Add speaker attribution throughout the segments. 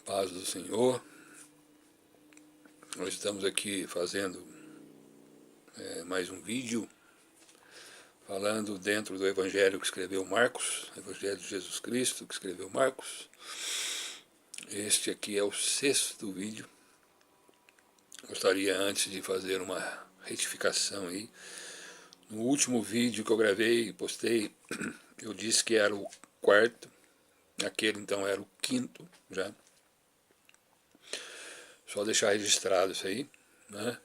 Speaker 1: Paz do Senhor. Nós estamos aqui fazendo mais um vídeo falando dentro do Evangelho que escreveu Marcos, Evangelho de Jesus Cristo que escreveu Marcos. Este aqui é o 6º vídeo. Gostaria antes de fazer uma retificação aí. No último vídeo que eu gravei e postei, eu disse que era o 4º, aquele então era o 5º já. Só deixar registrado isso aí, né?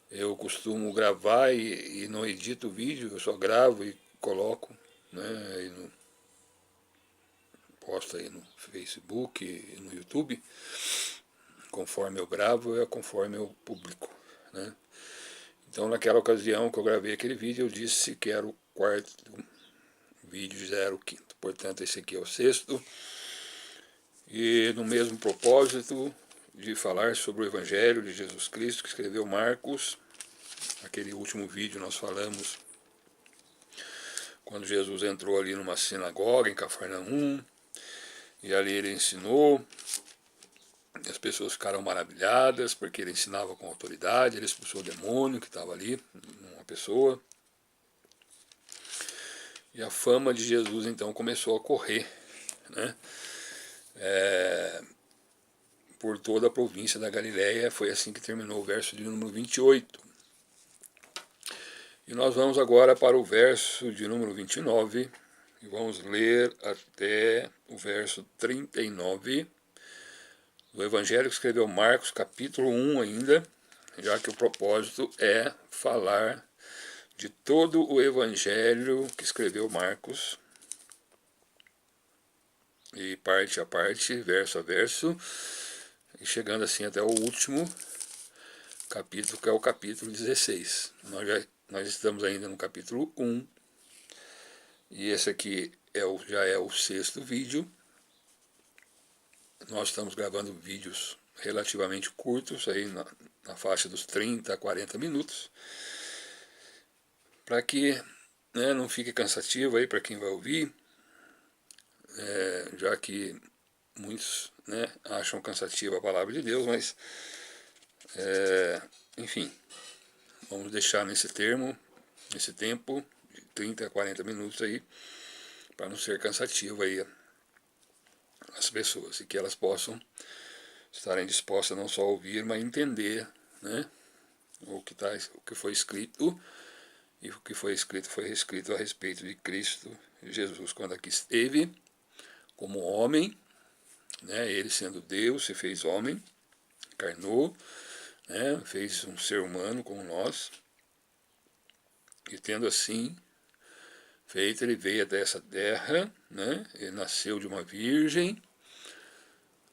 Speaker 1: Eu costumo gravar e não edito o vídeo, eu só gravo e coloco, né? E posto aí no Facebook e no YouTube. Conforme eu gravo é conforme eu publico, né? Então naquela ocasião que eu gravei aquele vídeo, eu disse que era o 4º vídeo, já era o 5º. Portanto, esse aqui é o 6º. E no mesmo propósito de falar sobre o Evangelho de Jesus Cristo que escreveu Marcos. Aquele último vídeo nós falamos quando Jesus entrou ali numa sinagoga em Cafarnaum, e ali ele ensinou, e as pessoas ficaram maravilhadas, porque ele ensinava com autoridade, ele expulsou o demônio que estava ali, uma pessoa. E a fama de Jesus então começou a correr, né? Por toda a província da Galileia. Foi assim que terminou o verso de número 28. E nós vamos agora para o verso de número 29, e vamos ler até o verso 39, do Evangelho que escreveu Marcos, capítulo 1 ainda, já que o propósito é falar de todo o Evangelho que escreveu Marcos, e parte a parte, verso a verso, e chegando assim até o último capítulo, que é o capítulo 16. Nós estamos ainda no capítulo 1, e esse aqui já é o 6º vídeo. Nós estamos gravando vídeos relativamente curtos, aí na faixa dos 30 a 40 minutos, para que, né, não fique cansativo aí para quem vai ouvir, já que muitos, né, acham cansativa a palavra de Deus, mas, enfim, vamos deixar nesse tempo de 30 a 40 minutos aí, para não ser cansativo aí as pessoas, e que elas possam estarem dispostas não só a ouvir, mas a entender, né, o que foi escrito. E o que foi escrito foi reescrito a respeito de Cristo Jesus, quando aqui esteve como homem, né, ele sendo Deus, se fez homem, encarnou, né, fez um ser humano como nós, e tendo assim feito, ele veio até essa terra, né, ele nasceu de uma virgem,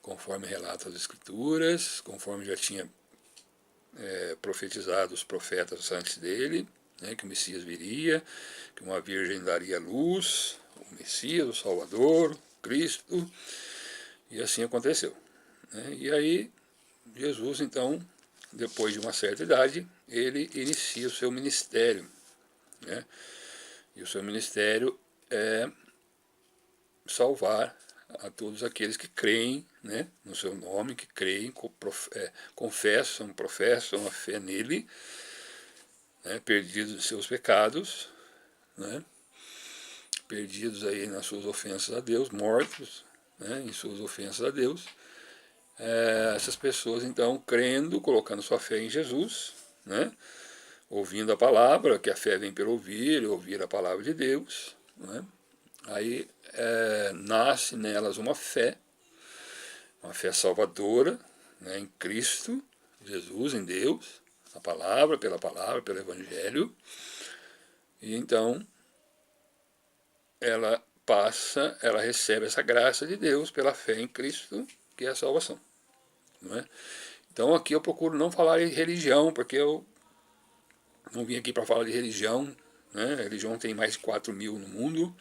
Speaker 1: conforme relata as Escrituras, conforme já tinha profetizado os profetas antes dele, né, que o Messias viria, que uma virgem daria luz, o Messias, o Salvador, Cristo, e assim aconteceu, né? E aí Jesus, então, depois de uma certa idade, ele inicia o seu ministério, né? E o seu ministério é salvar a todos aqueles que creem, né, no seu nome, que creem, confessam, professam a fé nele, né, perdidos de seus pecados, né, perdidos aí nas suas ofensas a Deus, mortos, né, em suas ofensas a Deus. Essas pessoas então crendo, colocando sua fé em Jesus, né, ouvindo a palavra, que a fé vem pelo ouvir a palavra de Deus, né, aí nasce nelas uma fé salvadora, né, em Cristo Jesus, em Deus, pela palavra, pelo Evangelho. E então ela recebe essa graça de Deus pela fé em Cristo, que é a salvação, não é? Então aqui eu procuro não falar em religião, porque eu não vim aqui para falar de religião, né? A religião tem mais de 4.000 no mundo,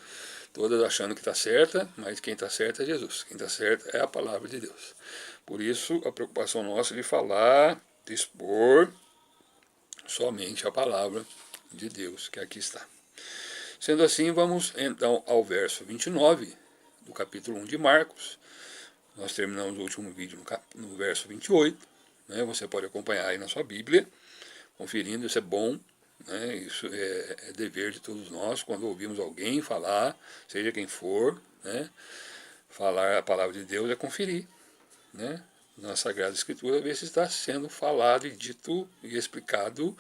Speaker 1: todas achando que está certa, mas quem está certo é Jesus, quem está certo é a palavra de Deus. Por isso a preocupação nossa de falar, de expor somente a palavra de Deus, que aqui está. Sendo assim, vamos então ao verso 29 do capítulo 1 de Marcos, Nós terminamos o último vídeo no verso 28, né? Você pode acompanhar aí na sua Bíblia, conferindo, isso é bom, né? Isso é dever de todos nós, quando ouvimos alguém falar, seja quem for, né? Falar a palavra de Deus é conferir, né? Na Sagrada Escritura, ver se está sendo falado e dito e explicado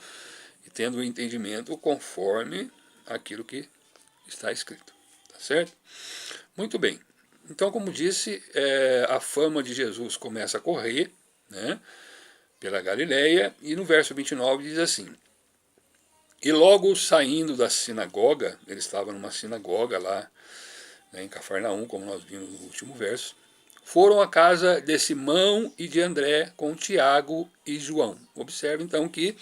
Speaker 1: e tendo o entendimento conforme aquilo que está escrito, tá certo? Muito bem, então como disse, a fama de Jesus começa a correr, né, pela Galileia, e no verso 29 diz assim: e logo saindo da sinagoga, ele estava numa sinagoga lá, né, em Cafarnaum, como nós vimos no último verso, foram à casa de Simão e de André com Tiago e João. Observe então que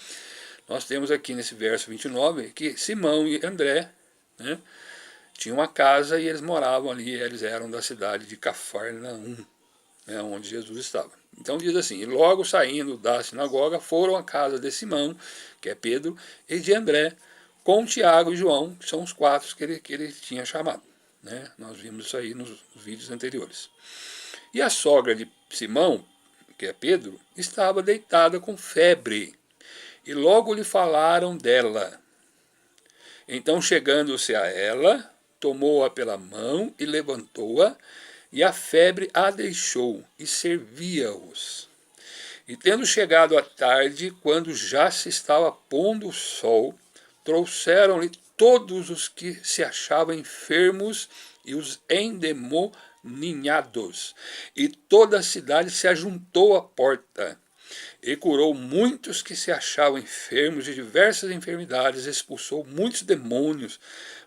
Speaker 1: nós temos aqui nesse verso 29 que Simão e André, né, tinham uma casa e eles moravam ali, eles eram da cidade de Cafarnaum, né, onde Jesus estava. Então diz assim: e logo saindo da sinagoga foram à casa de Simão, que é Pedro, e de André, com Tiago e João, que são os quatro que ele tinha chamado, né? Nós vimos isso aí nos vídeos anteriores. E a sogra de Simão, que é Pedro, estava deitada com febre, e logo lhe falaram dela. Então, chegando-se a ela, tomou-a pela mão e levantou-a, e a febre a deixou, e servia-os. E tendo chegado a tarde, quando já se estava pondo o sol, trouxeram-lhe todos os que se achavam enfermos e os endemoninhados. E toda a cidade se ajuntou à porta. E curou muitos que se achavam enfermos de diversas enfermidades, expulsou muitos demônios,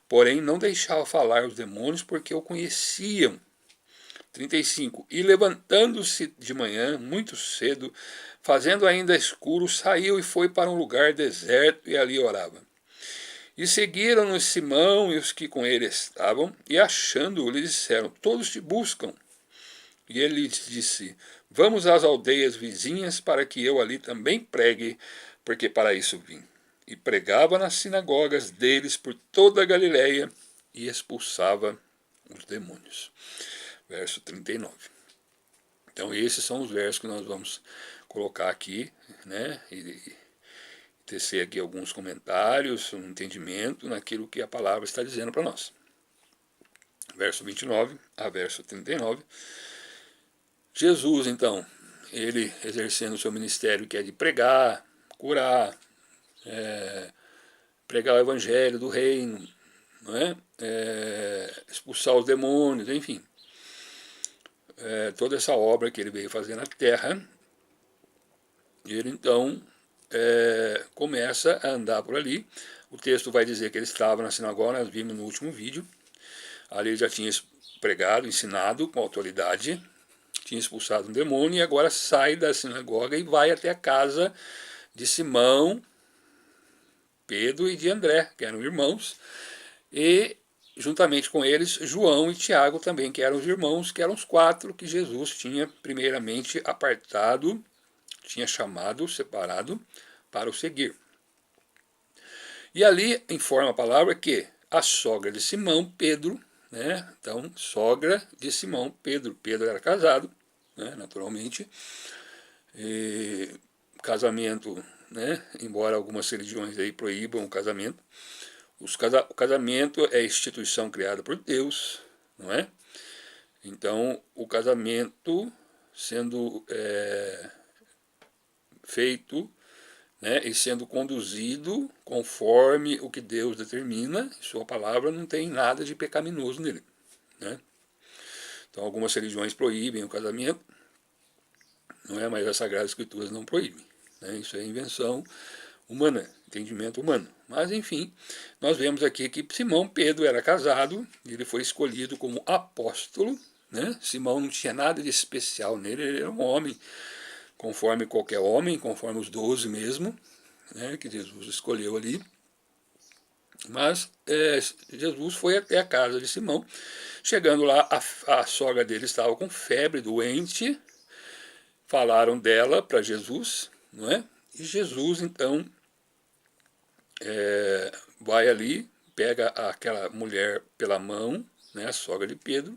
Speaker 1: porém não deixava falar os demônios, porque o conheciam. 35. E levantando-se de manhã, muito cedo, fazendo ainda escuro, saiu e foi para um lugar deserto, e ali orava. E seguiram-no Simão e os que com ele estavam, e achando-o, lhe disseram: todos te buscam. E ele lhes disse: vamos às aldeias vizinhas, para que eu ali também pregue, porque para isso vim. E pregava nas sinagogas deles por toda a Galileia, e expulsava os demônios. Verso 39. Então esses são os versos que nós vamos colocar aqui, né, e tecer aqui alguns comentários, um entendimento naquilo que a palavra está dizendo para nós. Verso 29 a verso 39. Jesus, então, ele exercendo o seu ministério, que é de pregar, curar, pregar o evangelho do reino, não é? Expulsar os demônios, enfim. Toda essa obra que ele veio fazer na terra, ele então começa a andar por ali. O texto vai dizer que ele estava na sinagoga, nós vimos no último vídeo. Ali ele já tinha pregado, ensinado com autoridade, tinha expulsado um demônio, e agora sai da sinagoga e vai até a casa de Simão, Pedro e de André, que eram irmãos, e juntamente com eles João e Tiago também, que eram os irmãos, que eram os quatro que Jesus tinha primeiramente apartado, tinha chamado, separado, para o seguir. E ali informa a palavra que a sogra de Simão, Pedro, né, então sogra de Simão, Pedro era casado, né, naturalmente, e casamento, né, embora algumas religiões aí proíbam o casamento, o casamento é instituição criada por Deus, não é? Então, o casamento sendo feito, né, e sendo conduzido conforme o que Deus determina, sua palavra, não tem nada de pecaminoso nele, né? Então, algumas religiões proíbem o casamento, não é? Mas as Sagradas Escrituras não proíbem, né? Isso é invenção humana, entendimento humano. Mas, enfim, nós vemos aqui que Simão Pedro era casado, ele foi escolhido como apóstolo, né? Simão não tinha nada de especial nele, ele era um homem, conforme qualquer homem, conforme os 12 mesmo, né, que Jesus escolheu ali. Mas Jesus foi até a casa de Simão. Chegando lá, a sogra dele estava com febre, doente. Falaram dela para Jesus, não é? E Jesus, então, vai ali, pega aquela mulher pela mão, né, a sogra de Pedro,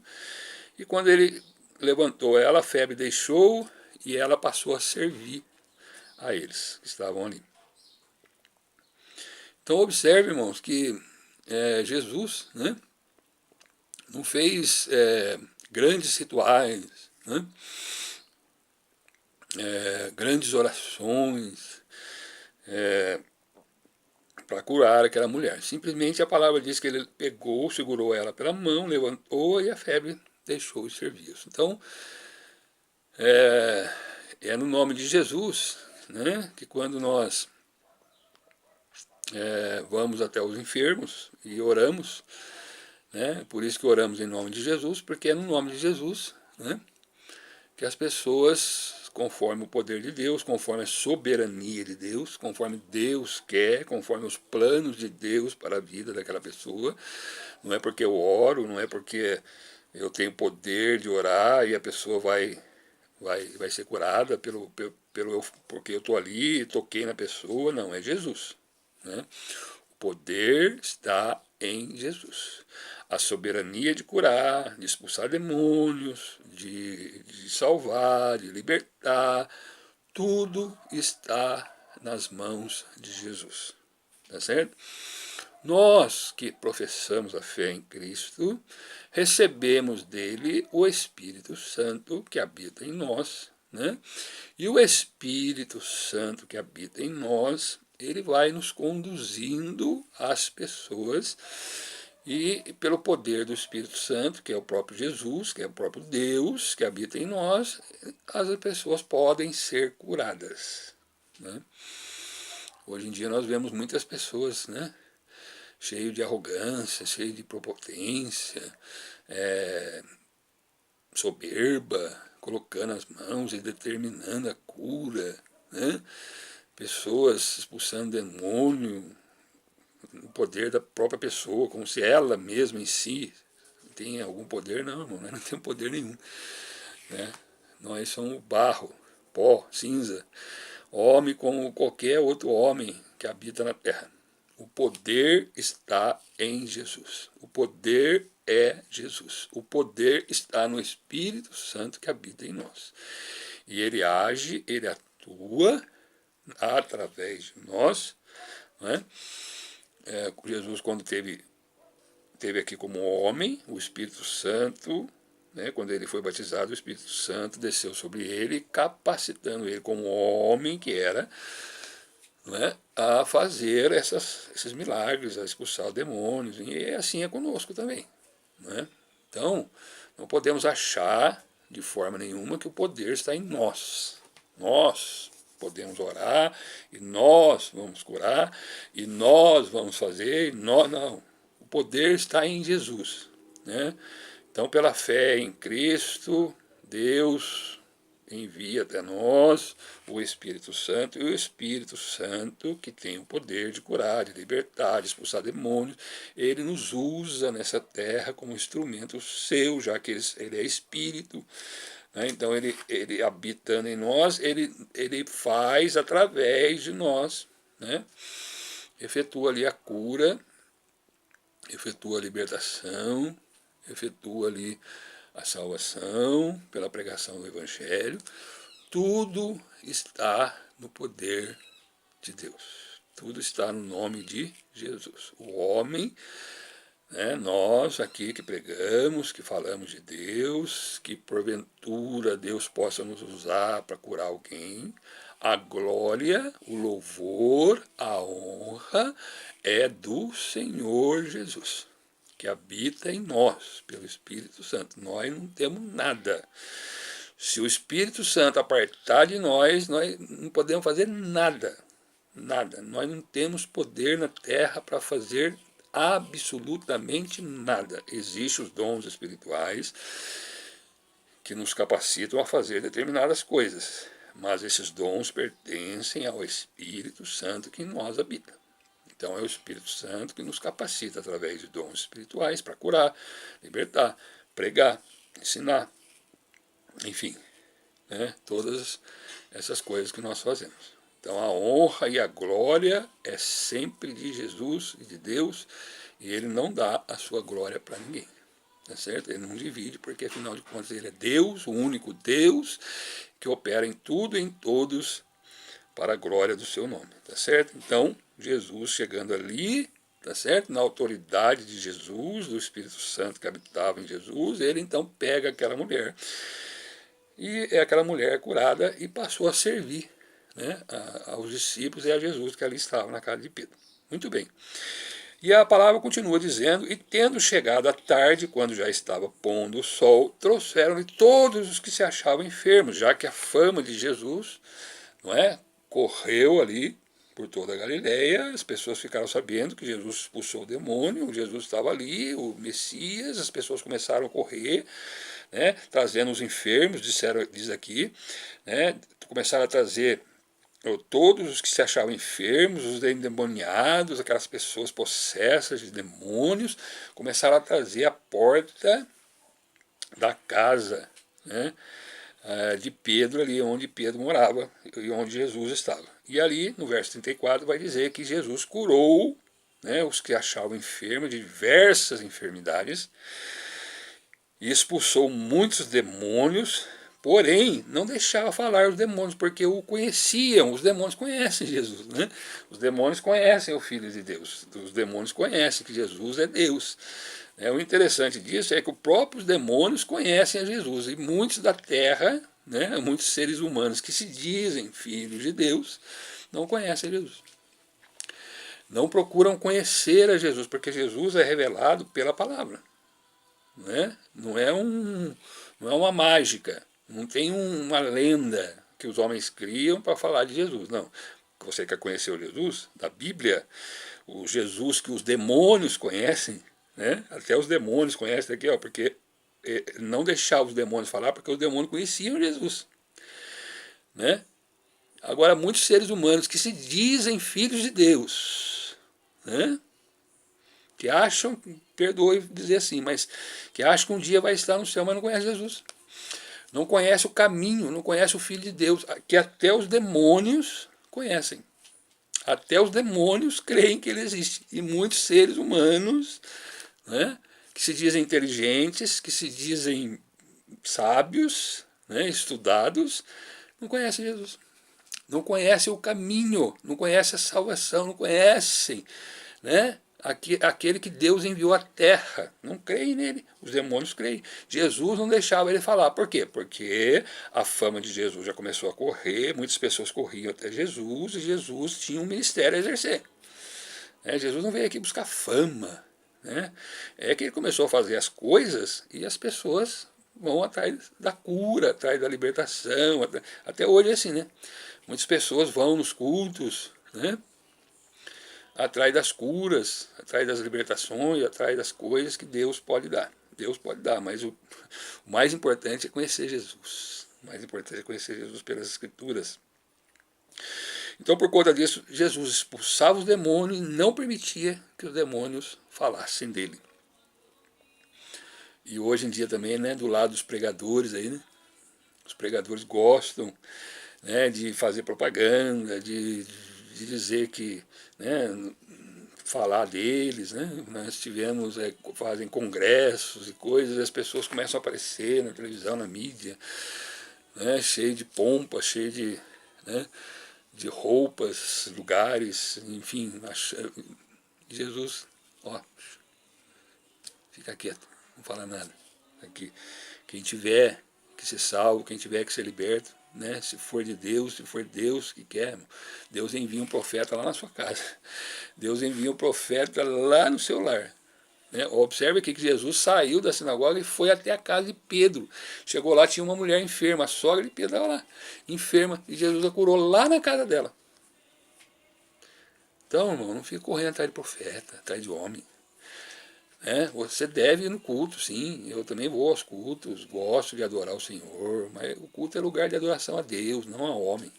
Speaker 1: e quando ele levantou ela, a febre deixou, e ela passou a servir a eles que estavam ali. Então observe, irmãos, que Jesus, né, não fez grandes rituais, né, grandes orações para curar aquela mulher. Simplesmente a palavra diz que ele pegou, segurou ela pela mão, levantou e a febre deixou de serviço. Então, é no nome de Jesus, né, que quando nós vamos até os enfermos e oramos, né, por isso que oramos em nome de Jesus, porque é no nome de Jesus, né, que as pessoas, conforme o poder de Deus, conforme a soberania de Deus, conforme Deus quer, conforme os planos de Deus para a vida daquela pessoa, não é porque eu oro, não é porque eu tenho poder de orar e a pessoa vai ser curada porque eu estou ali e toquei na pessoa, não, é Jesus, né? O poder está em Jesus. A soberania de curar, de expulsar demônios, de salvar, de libertar, tudo está nas mãos de Jesus. Tá certo? Nós que professamos a fé em Cristo, recebemos dele o Espírito Santo que habita em nós, né? E o Espírito Santo que habita em nós, ele vai nos conduzindo às pessoas e pelo poder do Espírito Santo, que é o próprio Jesus, que é o próprio Deus que habita em nós, as pessoas podem ser curadas, né? Hoje em dia nós vemos muitas pessoas, né, cheio de arrogância, cheio de prepotência, soberba, colocando as mãos e determinando a cura, né? Pessoas expulsando demônio, o poder da própria pessoa, como se ela mesma em si tem algum poder. Não, irmão, nós não temos poder nenhum, né? Nós somos barro, pó, cinza, homem como qualquer outro homem que habita na terra. O poder está em Jesus. O poder é Jesus. O poder está no Espírito Santo que habita em nós. E ele age, ele atua através de nós, né? Jesus, quando teve aqui como homem, o Espírito Santo, né, quando ele foi batizado, o Espírito Santo desceu sobre ele, capacitando ele como homem que era, né, a fazer esses milagres, a expulsar demônios, e assim é conosco também, né? Então, não podemos achar de forma nenhuma que o poder está em nós. Nós podemos orar, e nós vamos curar, e nós vamos fazer, e nós não. O poder está em Jesus, né? Então, pela fé em Cristo, Deus envia até nós o Espírito Santo, e o Espírito Santo, que tem o poder de curar, de libertar, de expulsar demônios, ele nos usa nessa terra como instrumento seu, já que ele é Espírito, né? Então ele habitando em nós, ele faz através de nós, né? Efetua ali a cura, efetua a libertação, efetua ali a salvação pela pregação do Evangelho. Tudo está no poder de Deus. Tudo está no nome de Jesus. O homem, né, nós aqui que pregamos, que falamos de Deus, que porventura Deus possa nos usar para curar alguém, a glória, o louvor, a honra é do Senhor Jesus, que habita em nós, pelo Espírito Santo. Nós não temos nada. Se o Espírito Santo apartar de nós não podemos fazer nada. Nada. Nós não temos poder na terra para fazer absolutamente nada. Existem os dons espirituais que nos capacitam a fazer determinadas coisas, mas esses dons pertencem ao Espírito Santo que em nós habita. Então é o Espírito Santo que nos capacita através de dons espirituais para curar, libertar, pregar, ensinar, enfim, né, todas essas coisas que nós fazemos. Então a honra e a glória é sempre de Jesus e de Deus, e ele não dá a sua glória para ninguém. tá certo? Ele não divide, porque afinal de contas ele é Deus, o único Deus que opera em tudo e em todos para a glória do seu nome, tá certo? Então, Jesus chegando ali, tá certo? Na autoridade de Jesus, do Espírito Santo que habitava em Jesus, ele então pega aquela mulher, e aquela mulher curada e passou a servir, né, aos discípulos e a Jesus que ali estava na casa de Pedro. Muito bem. E a palavra continua dizendo, e tendo chegado a tarde, quando já estava pondo o sol, trouxeram-lhe todos os que se achavam enfermos, já que a fama de Jesus, não é, correu ali por toda a Galileia, as pessoas ficaram sabendo que Jesus expulsou o demônio, Jesus estava ali, o Messias, as pessoas começaram a correr, né, trazendo os enfermos, diz aqui, né, começaram a trazer todos os que se achavam enfermos, os endemoniados, aquelas pessoas possessas de demônios, começaram a trazer à porta da casa, né, de Pedro, ali onde Pedro morava e onde Jesus estava. E ali, no verso 34, vai dizer que Jesus curou, né, os que achavam enfermos de diversas enfermidades e expulsou muitos demônios, porém não deixava falar os demônios, porque o conheciam, os demônios conhecem Jesus, né? Os demônios conhecem o Filho de Deus, os demônios conhecem que Jesus é Deus. O interessante disso é que os próprios demônios conhecem a Jesus, e muitos da terra, né, muitos seres humanos que se dizem filhos de Deus, não conhecem a Jesus. Não procuram conhecer a Jesus, porque Jesus é revelado pela palavra. Né? Não é uma mágica, não tem uma lenda que os homens criam para falar de Jesus, não. Você quer conhecer o Jesus da Bíblia, o Jesus que os demônios conhecem, né? Até os demônios conhecem aqui, ó, porque não deixava os demônios falar, porque os demônios conheciam Jesus, né? Agora, muitos seres humanos que se dizem filhos de Deus, né, que acham, perdoe dizer assim, mas que acham que um dia vai estar no céu, mas não conhece Jesus. Não conhece o caminho, não conhece o Filho de Deus, que até os demônios conhecem. Até os demônios creem que ele existe. E muitos seres humanos, né, que se dizem inteligentes, que se dizem sábios, né, estudados, não conhecem Jesus. Não conhecem o caminho, não conhecem a salvação, não conhecem, né, aquele que Deus enviou à terra. Não creem nele, os demônios creem. Jesus não deixava ele falar. Por quê? Porque a fama de Jesus já começou a correr, muitas pessoas corriam até Jesus, e Jesus tinha um ministério a exercer. Jesus não veio aqui buscar fama. É que ele começou a fazer as coisas e as pessoas vão atrás da cura, atrás da libertação. Até hoje é assim, né? Muitas pessoas vão nos cultos, né, atrás das curas, atrás das libertações, atrás das coisas que Deus pode dar. Deus pode dar, mas o mais importante é conhecer Jesus. O mais importante é conhecer Jesus pelas Escrituras. Então, por conta disso, Jesus expulsava os demônios e não permitia que os demônios falassem dele. E hoje em dia também, né, do lado dos pregadores aí, né, os pregadores gostam, né, de fazer propaganda, de dizer que, né, falar deles, né? Nós tivemos, fazem congressos e coisas, e as pessoas começam a aparecer na televisão, na mídia, né, cheio de pompa, cheio de, né, de roupas, lugares, enfim. Jesus, ó, fica quieto, não fala nada. Aqui, quem tiver que ser salvo, quem tiver que ser liberto, né, se for Deus que quer, Deus envia um profeta lá na sua casa. Deus envia um profeta lá no seu lar. Observe aqui que Jesus saiu da sinagoga e foi até a casa de Pedro. Chegou lá, tinha uma mulher enferma, a sogra de Pedro estava lá, enferma, e Jesus a curou lá na casa dela. Então, irmão, não fique correndo atrás de profeta, atrás de homem. Você deve ir no culto, sim, eu também vou aos cultos, gosto de adorar o Senhor, mas o culto é lugar de adoração a Deus, não a homem.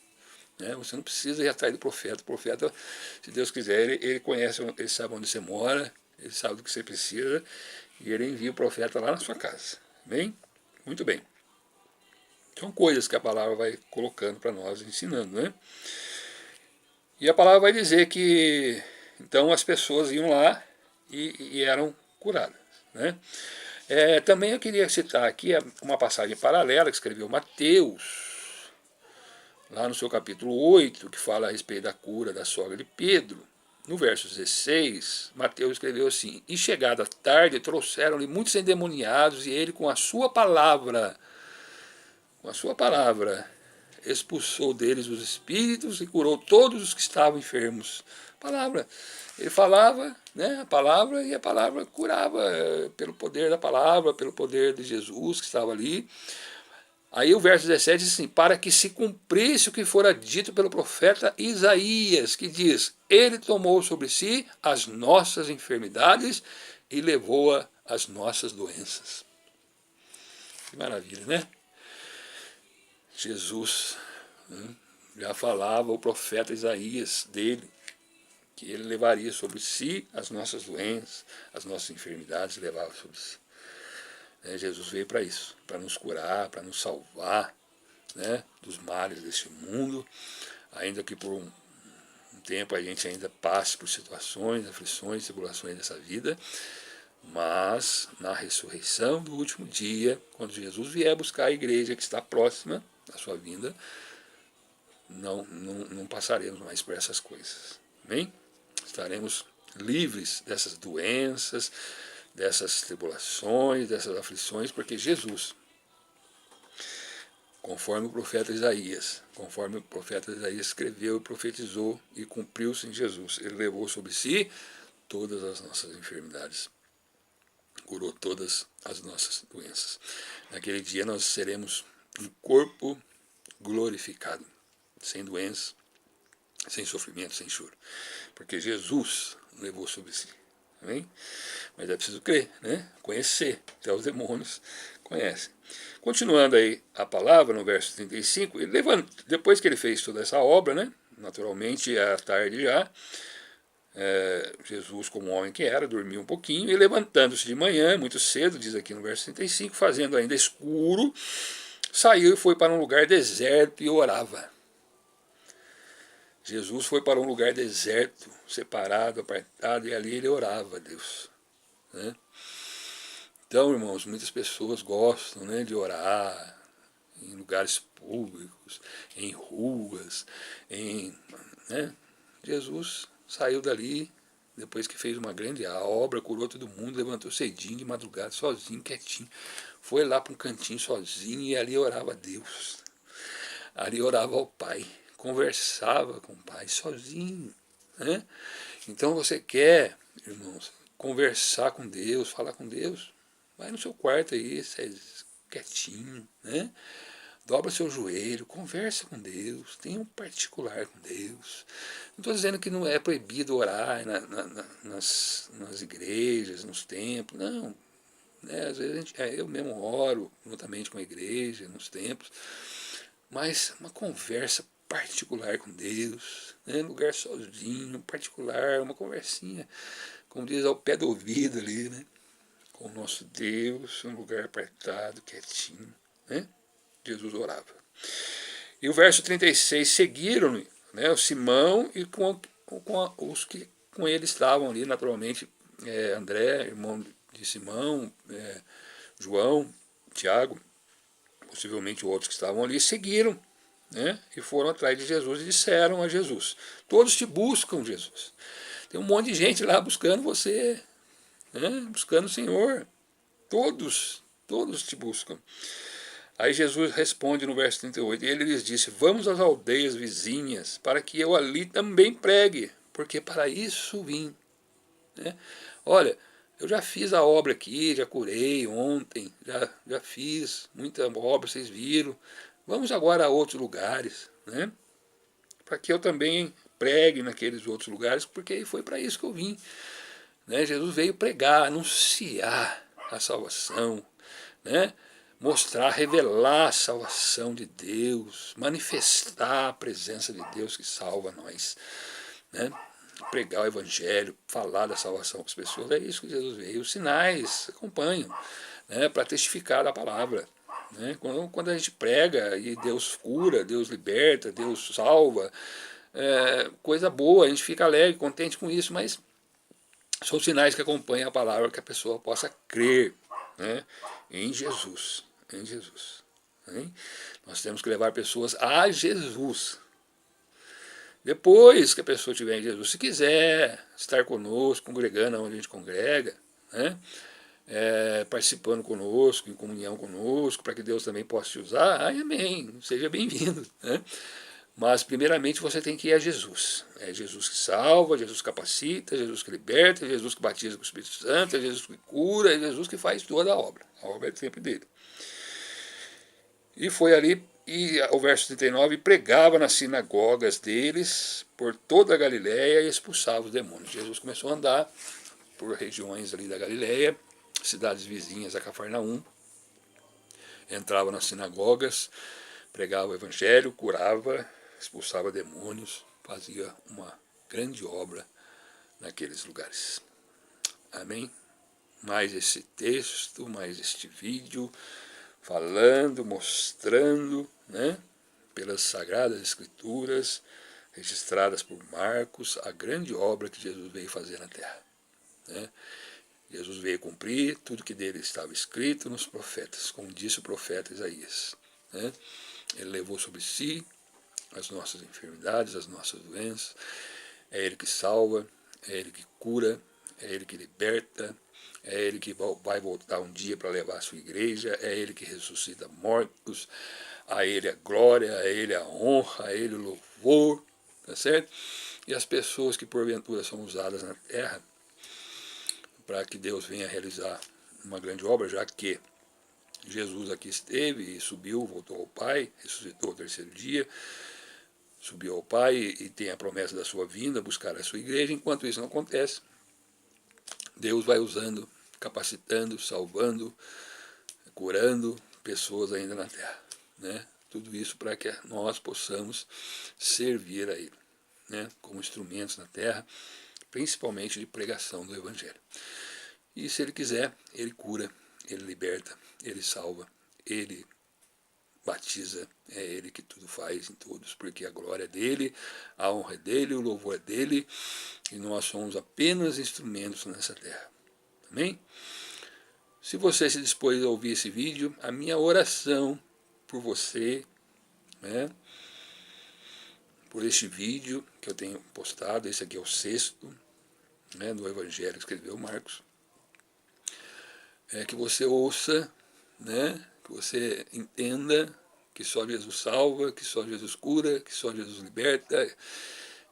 Speaker 1: Você não precisa ir atrás do profeta. O profeta, se Deus quiser, ele conhece, ele sabe onde você mora, ele sabe do que você precisa, e ele envia o profeta lá na sua casa. Bem? Muito bem. São coisas que a palavra vai colocando para nós, ensinando, né? E a palavra vai dizer que, então, as pessoas iam lá e eram curadas, né? Também eu queria citar aqui uma passagem paralela que escreveu Mateus, lá no seu capítulo 8, que fala a respeito da cura da sogra de Pedro. No verso 16, Mateus escreveu assim: E chegada a tarde, trouxeram-lhe muitos endemoniados, e ele com a sua palavra, expulsou deles os espíritos e curou todos os que estavam enfermos. Palavra. Ele falava, né, a palavra, e a palavra curava, pelo poder da palavra, pelo poder de Jesus que estava ali. Aí o verso 17 diz assim: para que se cumprisse o que fora dito pelo profeta Isaías, que diz: ele tomou sobre si as nossas enfermidades e levou as nossas doenças. Que maravilha, né? Jesus, né, já falava o profeta Isaías dele, que ele levaria sobre si as nossas doenças, as nossas enfermidades, levava sobre si. Jesus veio para isso, para nos curar, para nos salvar, né, dos males deste mundo, ainda que por um tempo a gente ainda passe por situações, aflições, tribulações dessa vida, mas na ressurreição do último dia, quando Jesus vier buscar a igreja que está próxima da sua vinda, não passaremos mais por essas coisas. Amém? Estaremos livres dessas doenças, dessas tribulações, dessas aflições, porque Jesus, conforme o profeta Isaías escreveu, profetizou e cumpriu-se em Jesus. Ele levou sobre si todas as nossas enfermidades, curou todas as nossas doenças. Naquele dia nós seremos um corpo glorificado, sem doença, sem sofrimento, sem choro, porque Jesus levou sobre si. Amém? Mas é preciso crer, né? Conhecer, até os demônios conhecem. Continuando aí a palavra, no verso 35, ele depois que ele fez toda essa obra, né? Naturalmente, à tarde já, Jesus, como homem que era, dormiu um pouquinho, e levantando-se de manhã, muito cedo, diz aqui no verso 35, fazendo ainda escuro, saiu e foi para um lugar deserto e orava. Jesus foi para um lugar deserto, separado, apartado, e ali ele orava a Deus, né? Então, irmãos, muitas pessoas gostam, né, de orar em lugares públicos, em ruas, né? Jesus saiu dali, depois que fez uma grande obra, curou todo mundo, levantou cedinho, de madrugada, sozinho, quietinho, foi lá para um cantinho sozinho e ali orava a Deus, ali orava ao Pai, conversava com o Pai sozinho, né? Então você quer, irmãos, conversar com Deus, falar com Deus, vai no seu quarto aí, quietinho, né? Dobra seu joelho, conversa com Deus, tenha um particular com Deus. Não estou dizendo que não é proibido orar nas igrejas, nos templos, não. Né? Às vezes eu mesmo oro juntamente com a igreja, nos templos, mas uma conversa particular com Deus, né? Lugar sozinho, particular, uma conversinha, como diz, ao pé do ouvido ali, né? Com o nosso Deus, um lugar apartado, quietinho, né? Jesus orava. E o verso 36, seguiram-lhe, né, o Simão e os que com ele estavam ali, naturalmente, André, irmão de Simão, João, Tiago, possivelmente outros que estavam ali, seguiram, né, e foram atrás de Jesus e disseram a Jesus: todos te buscam, Jesus. Tem um monte de gente lá buscando você, né, buscando o Senhor. Todos te buscam. Aí Jesus responde no verso 38, e ele lhes disse: vamos às aldeias vizinhas, para que eu ali também pregue, porque para isso vim. Né? Olha, eu já fiz a obra aqui, já curei ontem, já fiz muita obra, vocês viram. Vamos agora a outros lugares, né? Para que eu também pregue naqueles outros lugares, porque foi para isso que eu vim. Né? Jesus veio pregar, anunciar a salvação, né? Mostrar, revelar a salvação de Deus, manifestar a presença de Deus que salva nós, né? Pregar o evangelho, falar da salvação para as pessoas, é isso que Jesus veio. Os sinais acompanham, né, para testificar da palavra. Né? Quando a gente prega e Deus cura, Deus liberta, Deus salva, coisa boa, a gente fica alegre, contente com isso, mas são sinais que acompanham a palavra, que a pessoa possa crer, né? Em Jesus, em Jesus. Hein? Nós temos que levar pessoas a Jesus. Depois que a pessoa estiver em Jesus, se quiser estar conosco, congregando onde a gente congrega, né? Participando conosco, em comunhão conosco, para que Deus também possa te usar, ai, amém, seja bem-vindo. Né? Mas primeiramente você tem que ir a Jesus. É Jesus que salva, Jesus que capacita, Jesus que liberta, Jesus que batiza com o Espírito Santo, é Jesus que cura, é Jesus que faz toda a obra é sempre dele. E foi ali, e o verso 39, pregava nas sinagogas deles por toda a Galiléia e expulsava os demônios. Jesus começou a andar por regiões ali da Galiléia, cidades vizinhas a Cafarnaum, entrava nas sinagogas, pregava o evangelho, curava, expulsava demônios, fazia uma grande obra naqueles lugares. Amém? Mais esse texto, mais este vídeo, falando, mostrando, né, pelas Sagradas Escrituras, registradas por Marcos, a grande obra que Jesus veio fazer na terra. Né? Jesus veio cumprir tudo que dele estava escrito nos profetas, como disse o profeta Isaías. Né? Ele levou sobre si as nossas enfermidades, as nossas doenças. É ele que salva, é ele que cura, é ele que liberta, é ele que vai voltar um dia para levar a sua igreja, é ele que ressuscita mortos, a ele a glória, a ele a honra, a ele o louvor, tá certo? E as pessoas que porventura são usadas na terra para que Deus venha realizar uma grande obra, já que Jesus aqui esteve e subiu, voltou ao Pai, ressuscitou ao terceiro dia, subiu ao Pai e tem a promessa da sua vinda, buscar a sua igreja. Enquanto isso não acontece, Deus vai usando, capacitando, salvando, curando pessoas ainda na terra. Né? Tudo isso para que nós possamos servir a Ele, né? Como instrumentos na terra, principalmente de pregação do Evangelho. E se Ele quiser, Ele cura, Ele liberta, Ele salva, Ele batiza, é Ele que tudo faz em todos, porque a glória é dEle, a honra é dEle, o louvor é dEle, e nós somos apenas instrumentos nessa terra. Amém? Se você se dispôs a ouvir esse vídeo, a minha oração por você, né, por este vídeo que eu tenho postado, esse aqui é o 6º, né, do Evangelho que escreveu Marcos, é que você ouça, né, que você entenda que só Jesus salva, que só Jesus cura, que só Jesus liberta,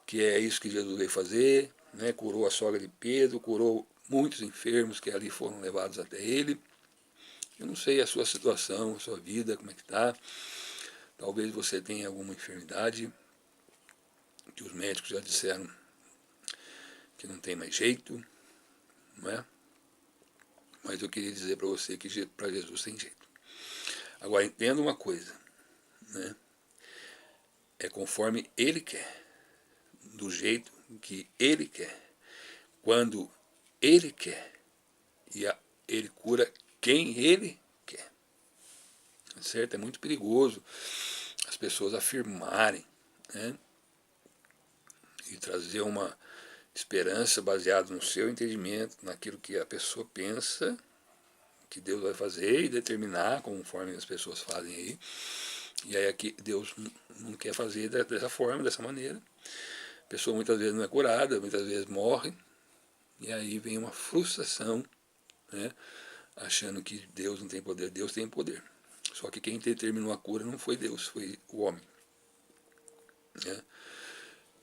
Speaker 1: que é isso que Jesus veio fazer, né, curou a sogra de Pedro, curou muitos enfermos que ali foram levados até ele. Eu não sei a sua situação, a sua vida, como é que está. Talvez você tenha alguma enfermidade que os médicos já disseram que não tem mais jeito, não é? Mas eu queria dizer para você que para Jesus tem jeito. Agora, entenda uma coisa, né? É conforme Ele quer, do jeito que Ele quer, quando Ele quer, e Ele cura quem Ele quer. Certo? É muito perigoso as pessoas afirmarem, né, e trazer uma esperança baseada no seu entendimento, naquilo que a pessoa pensa que Deus vai fazer e determinar conforme as pessoas fazem aí. E aí aqui Deus não quer fazer dessa forma, dessa maneira. A pessoa muitas vezes não é curada, muitas vezes morre, e aí vem uma frustração, né, achando que Deus não tem poder. Deus tem poder. Só que quem determinou a cura não foi Deus, foi o homem. Né?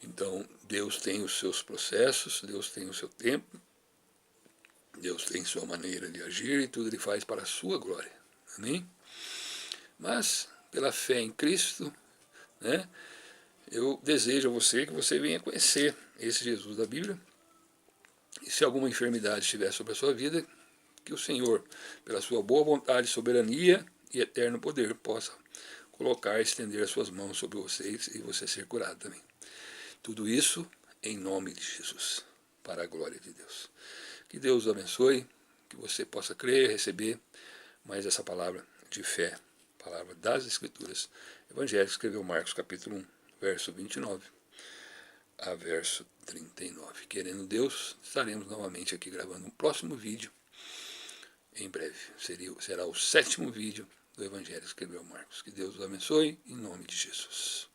Speaker 1: Então, Deus tem os seus processos, Deus tem o seu tempo, Deus tem sua maneira de agir e tudo Ele faz para a sua glória. Amém? Mas, pela fé em Cristo, né, eu desejo a você que você venha conhecer esse Jesus da Bíblia. E se alguma enfermidade estiver sobre a sua vida, que o Senhor, pela sua boa vontade, soberania e eterno poder, possa colocar e estender as suas mãos sobre vocês e você ser curado também. Tudo isso em nome de Jesus, para a glória de Deus. Que Deus o abençoe, que você possa crer, receber mais essa palavra de fé, palavra das Escrituras. Evangelho que escreveu Marcos capítulo 1, verso 29 a verso 39. Querendo Deus, estaremos novamente aqui gravando um próximo vídeo em breve. Será o 7º vídeo do Evangelho que escreveu Marcos. Que Deus os abençoe, em nome de Jesus.